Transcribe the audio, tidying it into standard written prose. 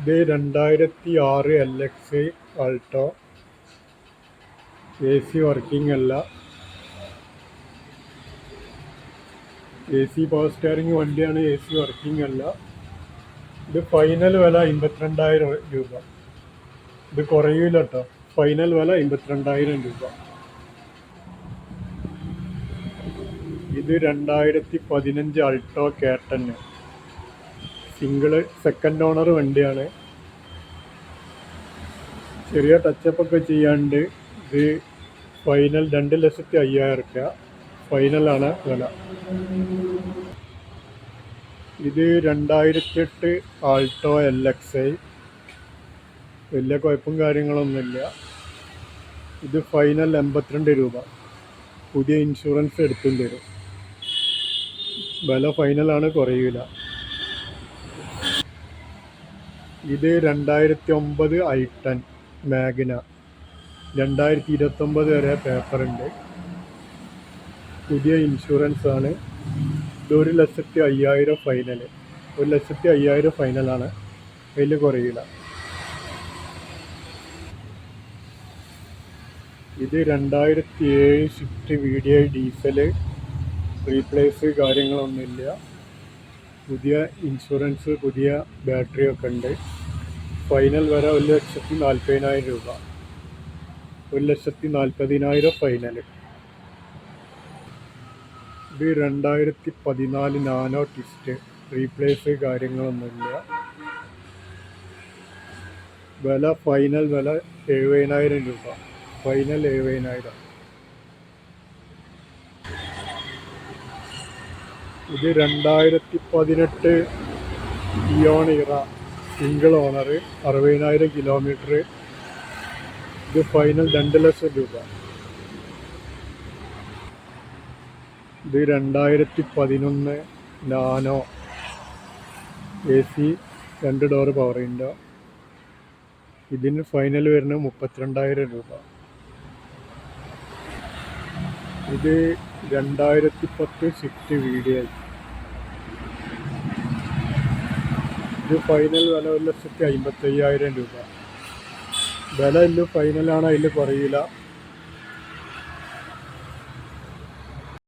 ഇത് 2006 LX Alto. AC working അല്ല. AC power steering വണ്ടിയാണ്, AC വർക്കിംഗ് അല്ല. ഇത് ഫൈനൽ വില 52,000 രൂപ. ഇത് കുറയൂല കേട്ടോ. ഫൈനൽ വില 52,000 രൂപ. ഇത് 2015 Alto K10 single second owner വണ്ടിയാണ്. ചെറിയ ടച്ചപ്പ് ഒക്കെ ചെയ്യാണ്ട്. ഇത് ഫൈനൽ 2,05,000 രൂപ ഫൈനലാണ് വില. ഇത് 2008 ആൾട്ടോ LX. വലിയ കുഴപ്പവും കാര്യങ്ങളൊന്നുമില്ല. ഇത് ഫൈനൽ 82 രൂപ. പുതിയ ഇൻഷുറൻസ് എടുത്തും തരും. വില ഫൈനലാണ്, കുറയില്ല. ഇത് 2009 I10 മാഗ്ന. 2029 വരെ പേപ്പറുണ്ട്. പുതിയ ഇൻഷുറൻസ് ആണ്. ഇത് 1,05,000 ഫൈനൽ. 1,05,000 ഫൈനലാണ്, അതിൽ കുറയില്ല. ഇത് 2007 സ്വിഫ്റ്റ് VDI ഡീസൽ. റീപ്ലേസ് കാര്യങ്ങളൊന്നുമില്ല. പുതിയ ഇൻഷുറൻസ്, പുതിയ ബാറ്ററി ഒക്കെ ഉണ്ട്. ഫൈനൽ വരെ 1,40,000 രൂപ. 1,40,000 ഫൈനൽ. ഇത് 2014 നാനോ ട്വിസ്റ്റ്. റീപ്ലേസ് കാര്യങ്ങളൊന്നുമില്ല. വില ഫൈനൽ വില 70,000 രൂപ. ഫൈനൽ 70,000. ഇത് 2018 ഇയോൺ ഇറ സിംഗിൾ ഓണർ. 60,000 കിലോമീറ്റർ. ഇത് ഫൈനൽ 2,00,000 രൂപ. ഇത് 2011 nano AC 2 door power window. ഇതിന് ഫൈനൽ വരുന്നത് 32,000 രൂപ. ഇത് 2010 സ്വിഫ്റ്റ് VDI. ഇത് ഫൈനൽ വില 1,55,000 രൂപ. വില ഫൈനലാണ്, അതിൽ കുറയില്ല.